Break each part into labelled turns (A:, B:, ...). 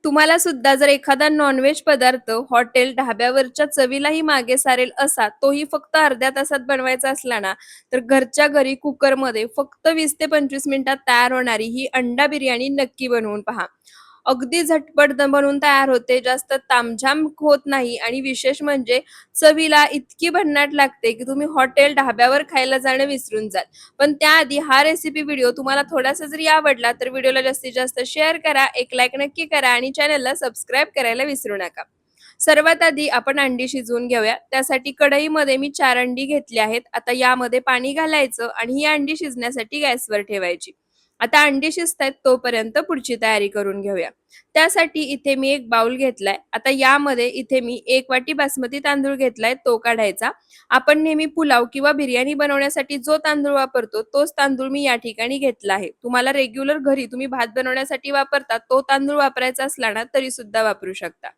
A: तुम्हाला सुद्धा जर एखादा नॉन-व्हेज पदार्थ हॉटेल, ढाब्यावरच्या चवीलाही मागे सारेल असा, तोही फक्त अर्ध्या तासात बनवायचा असला ना, तर घरच्या घरी कुकरमध्ये फक्त 20 ते 25 मिनिटात तयार होणारी ही अंडा बिर्याणी नक्की बनवून पहा. अगदी झटपट बनवून तयार होते, जास्त तामझाम होत नाही आणि विशेष म्हणजे चवीला इतकी भन्नाट लागते, की तुम्ही हॉटेल, ढाब्यावर खायला जाणं विसरून जाल. पण त्याआधी हा रेसिपी व्हिडिओ तुम्हाला थोडासा जरी आवडला, तर व्हिडिओला जास्तीत जास्त शेअर करा, एक लाईक नक्की करा आणि चॅनलला सबस्क्राईब करायला विसरू नका. सर्वात आधी आपण अंडी शिजवून घेऊया. त्यासाठी कढईमध्ये मी 4 अंडी घेतली आहेत. आता यामध्ये पाणी घालायचं आणि ही अंडी शिजण्यासाठी गॅसवर ठेवायची. आता अंडी शिजतायत तोपर्यंत पुढची तयारी करून घेऊया. त्यासाठी इथे मी एक बाउल घेतलाय. आता यामध्ये इथे मी 1 वाटी बासमती तांदूळ घेतलाय, तो काढायचा. आपण नेहमी पुलाव किंवा बिर्याणी बनवण्यासाठी जो तांदूळ वापरतो, तोच तांदूळ मी या ठिकाणी घेतला आहे. तुम्हाला रेग्युलर घरी तुम्ही भात बनवण्यासाठी वापरता, तो तांदूळ वापरायचा असला ना, तरी सुद्धा वापरू शकता.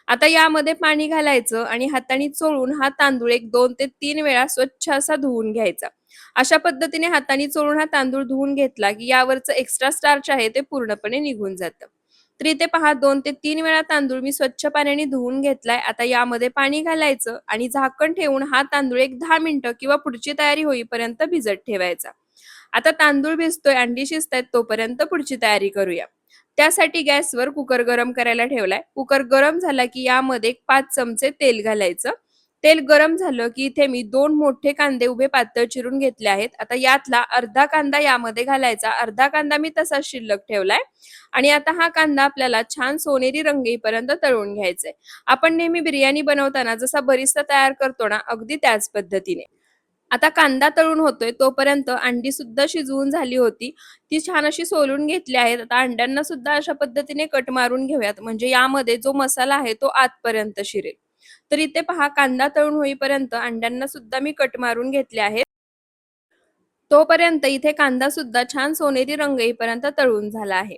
A: आता यामध्ये पाणी घालायचं आणि हाताने चोळून हा तांदूळ एक 2 ते 3 वेळा स्वच्छ असा धुवून घ्यायचा. अशा पद्धतीने हाताने चोळून हा तांदूळ धुवून घेतला, की यावरचं एक्स्ट्रा स्टार्च आहे ते पूर्णपणे निघून जातं. तर इथे पहा 2 ते 3 वेळा तांदूळ मी स्वच्छ पाण्याने धुवून घेतलाय. आता यामध्ये पाणी घालायचं आणि झाकण ठेवून हा तांदूळ एक 10 मिनिटं किंवा पुढची तयारी होईपर्यंत भिजत ठेवायचा. आता तांदूळ भिजतोय, अंडी शिजतायत तोपर्यंत पुढची तयारी करूया. त्यासाठी गॅसवर कुकर गरम करायला ठेवलाय. कुकर गरम झाला की यामध्ये 5 चमचे तेल घालायचं. तेल गरम झालं की इथे मी 2 मोठे कांदे उभे पातळ चिरून घेतले आहेत. आता यातला अर्धा कांदा यामध्ये घालायचा. अर्धा कांदा मी तसाच शिल्लक ठेवलाय आणि आता हा कांदा आपल्याला छान सोनेरी रंग येईपर्यंत तळून घ्यायचाय. आपण नेहमी बिर्याणी बनवताना जसा बरिस्ता तयार करतो ना, अगदी त्याच पद्धतीने. आता कांदा तळून होतोय तोपर्यंत अंडी सुद्धा शिजवून झाली होती. ती छान अशी सोलून घेतली आहेत. आता अंड्यांना सुद्धा अशा पद्धतीने कट मारून घेऊयात, म्हणजे यामध्ये जो मसाला आहे तो आतपर्यंत शिरेल. तर इथे पहा कांदा तळून होईपर्यंत अंड्यांना सुद्धा मी कट मारून घेतले आहेत. तोपर्यंत इथे कांदा सुद्धा छान सोनेरी रंग येईपर्यंत तळून झाला आहे.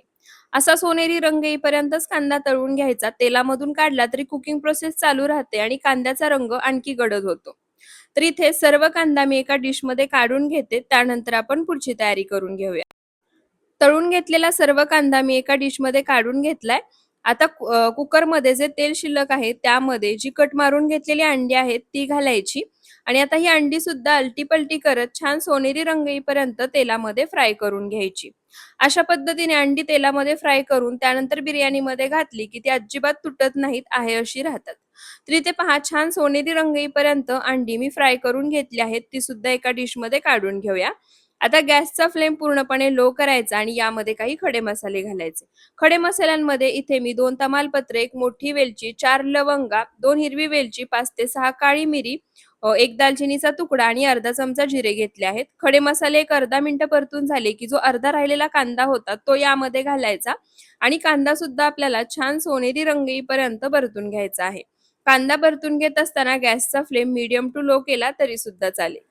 A: असा सोनेरी रंग येईपर्यंतच कांदा तळून घ्यायचा. तेलामधून काढला तरी कुकिंग प्रोसेस चालू राहते आणि कांद्याचा रंग आणखी गडद होतो. तर इथे सर्व कांदा मी एका डिशमध्ये काढून घेते. त्यानंतर आपण पुढची तयारी करून घेऊया. तळून घेतलेला सर्व कांदा मी एका डिशमध्ये काढून घेतलाय. आता कुकरमध्ये जे तेल शिल्लक आहे त्यामध्ये जी कट मारून घेतलेली अंडी आहेत ती घालायची आणि आता ही अंडी सुद्धा अलटी-पलटी करत छान सोनेरी रंग येईपर्यंत तेलामध्ये फ्राय करून घ्यायची. अशा पद्धतीने अंडी तेलामध्ये फ्राय करून त्यानंतर बिर्याणीमध्ये घातली की ती अजिबात तुटत नाहीत, आहे अशी राहतात. तर इथे पहा छान सोनेरी रंग येईपर्यंत अंडी मी फ्राय करून घेतली आहेत. ती सुद्धा एका डिशमध्ये काढून घेऊया. आता गॅसचा फ्लेम पूर्णपणे लो करायचा आणि यामध्ये काही खडे मसाले घालायचे. खडे मसाल्यांमध्ये इथे मी 2 तमालपत्रे, 1 मोठी वेलची, 4 लवंगा, 2 हिरवी वेलची, 5 ते 6 काळी मिरी, 1 दालचिनीचा तुकडा आणि अर्धा चमचा जिरे घेतले आहेत. खडे मसाले एक अर्धा मिनिटं परतून झाले की जो अर्धा राहिलेला कांदा होता तो यामध्ये घालायचा आणि कांदा सुद्धा आपल्याला छान सोनेरी रंग येईपर्यंत परतून घ्यायचा आहे. कांदा परतून घेत असताना गॅसचा फ्लेम मीडियम टू लो केला तरी सुद्धा चालेल.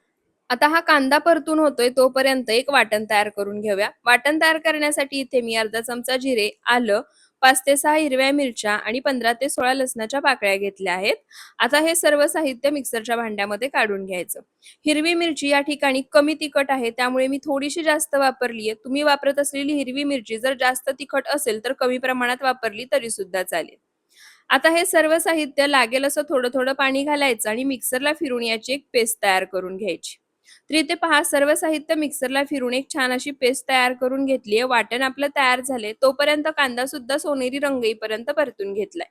A: आता हा कांदा परतून होतोय तोपर्यंत एक वाटण तयार करून घेऊया. वाटण तयार करण्यासाठी इथे मी अर्धा चमचा जिरे, आलं, 5 ते 6 हिरव्या मिरच्या आणि 15 ते 16 लसणाच्या पाकळ्या घेतल्या आहेत. आता हे सर्व साहित्य मिक्सरच्या भांड्यामध्ये काढून घ्यायचं. हिरवी मिरची या ठिकाणी कमी तिखट आहे त्यामुळे मी थोडीशी जास्त वापरली आहे. तुम्ही वापरत असलेली हिरवी मिरची जर जास्त तिखट असेल तर कमी प्रमाणात वापरली तरी सुद्धा चालेल. आता हे सर्व साहित्य लागेल असं थोडं-थोडं पाणी घालायचं आणि मिक्सरला फिरून याची एक पेस्ट तयार करून घ्यायची. तर इथे पहा सर्व साहित्य मिक्सरला फिरून एक छान अशी पेस्ट तयार करून घेतली आहे. वाटण आपलं तयार झाले तोपर्यंत कांदा सुद्धा सोनेरी रंग येईपर्यंत परतून घेतलाय.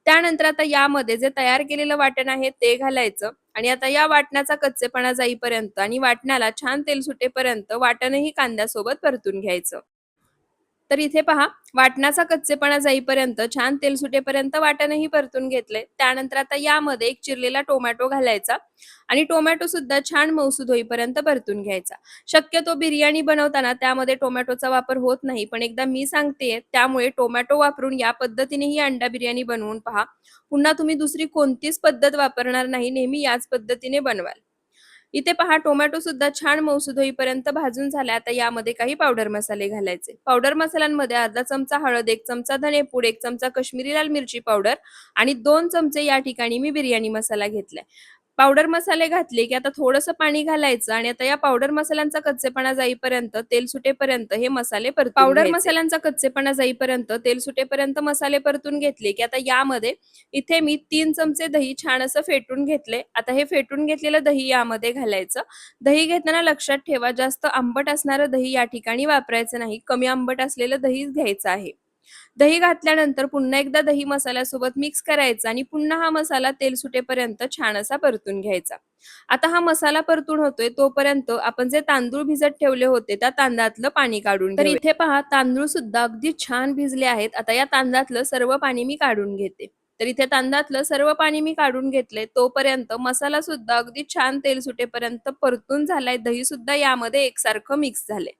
A: त्यानंतर आता यामध्ये जे तयार केलेलं वाटण आहे ते घालायचं आणि आता या वाटणाचा कच्चेपणा जाईपर्यंत आणि वाटणाला छान तेल सुटेपर्यंत वाटणही कांद्यासोबत परतून घ्यायचं. तर इथे पहा वाटणाचा कच्चेपणा जाईपर्यंत छान तेल सुटेपर्यंत वाटणही परतून घेतले. त्यानंतर आता यामध्ये एक चिरलेला टोमॅटो घालायचा आणि टोमॅटो सुद्धा छान मऊसूद होईपर्यंत परतून घ्यायचा. शक्यतो बिर्याणी बनवताना त्यामध्ये टोमॅटोचा वापर होत नाही, पण एकदा मी सांगतेय त्यामुळे टोमॅटो वापरून या पद्धतीने ही अंडा बिर्याणी बनवून पहा. पुन्हा तुम्ही दुसरी कोणतीच पद्धत वापरणार नाही, नेहमी याच पद्धतीने बनवाल. इथे पहा टोमॅटो सुद्धा छान मऊसूद होईपर्यंत भाजून झाला. आता यामध्ये काही पावडर मसाले घालायचे. पावडर मसाल्यांमध्ये अर्धा चमचा हळद, 1 चमचा धनेपूड, 1 चमचा काश्मीरी लाल मिरची पावडर आणि 2 चमचे या ठिकाणी मी बिर्याणी मसाला घेतलाय. पावडर मसाले घातले, की आता थोडंसं पाणी घालायचं आणि आता या पावडर मसाल्यांचा कच्चेपणा जाईपर्यंत, तेल सुटेपर्यंत हे मसाले परतून पावडर घ्यायचे. मसाल्यांचा कच्चेपणा जाईपर्यंत, तेल सुटेपर्यंत मसाले परतून घेतले, की आता यामध्ये इथे मी 3 चमचे दही छान असं फेटून घेतले. आता हे फेटून घेतलेलं दही यामध्ये घालायचं. दही घेताना लक्षात ठेवा, जास्त आंबट असणारं दही या ठिकाणी वापरायचं नाही. कमी आंबट असलेलं दहीच घ्यायचं आहे. दही घातल्यानंतर पुन्हा एकदा दही मसाल्यासोबत मिक्स करायचा आणि पुन्हा हा मसाला तेल सुटेपर्यंत छान असा परतून घ्यायचा. आता हा मसाला परतून होतोय तोपर्यंत आपण जे तांदूळ भिजत ठेवले होते त्या तांदळातलं पाणी काढून तर इथे पहा तांदूळ सुद्धा अगदी छान भिजले आहेत. आता या तांदळातलं सर्व पाणी मी काढून घेते. तर इथे तांदळातलं सर्व पाणी मी काढून घेतले. तोपर्यंत मसाला सुद्धा अगदी छान तेल सुटेपर्यंत परतून झालाय. दही सुद्धा यामध्ये एकसारखं मिक्स झाले.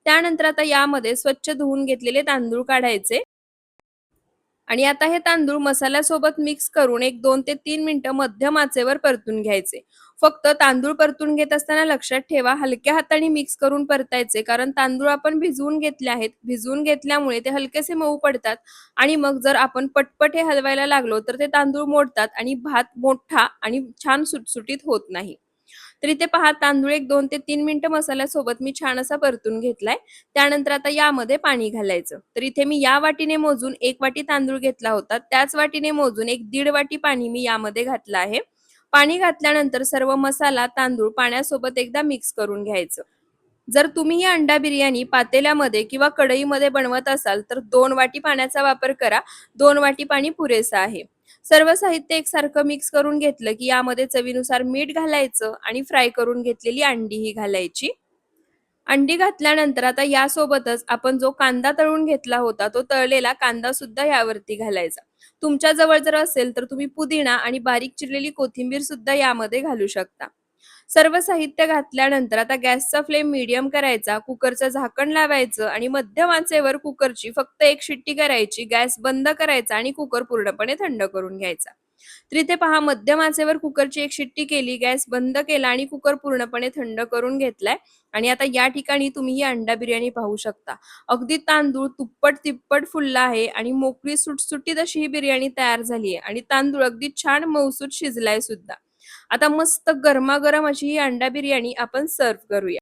A: त्यानंतर आता यामध्ये स्वच्छ धुवून घेतलेले तांदूळ काढायचे आणि आता हे तांदूळ मसाल्यासोबत मिक्स करून एक 2 ते 3 मिनिटं मध्यम आचेवर परतून घ्यायचे. फक्त तांदूळ परतून घेत असताना लक्षात ठेवा हलक्या हाताने मिक्स करून परतायचे कारण तांदूळ आपण भिजवून घेतले आहेत. भिजवून घेतल्यामुळे ते हलकेसे मऊ पडतात आणि मग जर आपण पटपट हे हलवायला लागलो तर ते तांदूळ मोडतात आणि भात मोठा आणि छान सुटसुटीत होत नाही. तर इथे पहा तांदूळ एक 2 ते 3 मिनिटं मसाल्यासोबत मी छान असा परतून घेतलाय. त्यानंतर आता यामध्ये पाणी घालायचं. तर इथे मी या वाटीने मोजून 1 वाटी तांदूळ घेतला होता. त्याच वाटीने मोजून एक 1.5 वाटी पाणी मी यामध्ये घातलं आहे. पाणी घातल्यानंतर सर्व मसाला, तांदूळ पाण्यासोबत एकदा मिक्स करून घ्यायचं. जर तुम्ही ही अंडा बिर्याणी पातेल्यामध्ये किंवा कढईमध्ये बनवत असाल तर 2 वाटी पाण्याचा वापर करा. 2 वाटी पाणी पुरेसं आहे. सर्व साहित्य एकसारखं मिक्स करून घेतलं की यामध्ये चवीनुसार मीठ घालायचं आणि फ्राय करून घेतलेली अंडीही घालायची. अंडी घातल्यानंतर आता यासोबतच आपण जो कांदा तळून घेतला होता तो तळलेला कांदा सुद्धा यावरती घालायचा. तुमच्या जवळ जर असेल तर तुम्ही पुदिना आणि बारीक चिरलेली कोथिंबीर सुद्धा यामध्ये घालू शकता. सर्व साहित्य घातल्यानंतर आता गॅसचा फ्लेम मीडियम करायचा, कुकरचं झाकण लावायचं आणि मध्यम आचेवर कुकरची फक्त एक शिट्टी करायची, गॅस बंद करायचा आणि कुकर पूर्णपणे थंड करून घ्यायचा. तर इथे पहा मध्यम आचेवर कुकरची एक शिट्टी केली, गॅस बंद केला आणि कुकर पूर्णपणे थंड करून घेतलाय आणि आता या ठिकाणी तुम्ही ही अंडा बिर्याणी पाहू शकता. अगदी तांदूळ तुप्पट-तिप्पट फुलला आहे आणि मोकळी सुटसुटीत अशी ही बिर्याणी तयार झाली आहे आणि तांदूळ अगदी छान मऊसूत शिजलाय सुद्धा. आता मस्त गरमागरम अशी ही अंडा बिर्याणी आपण सर्व्ह करूया.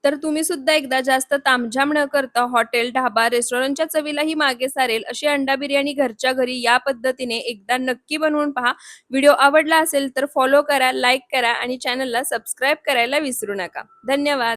A: तर तुम्ही सुद्धा एकदा जास्त तामझाम न करता हॉटेल, ढाबा, रेस्टॉरंटच्या चवीलाही मागे सारेल अशी अंडा बिर्याणी घरच्या घरी या पद्धतीने एकदा नक्की बनवून पहा. व्हिडिओ आवडला असेल तर फॉलो करा, लाईक करा आणि चॅनलला सबस्क्राईब करायला विसरू नका. धन्यवाद.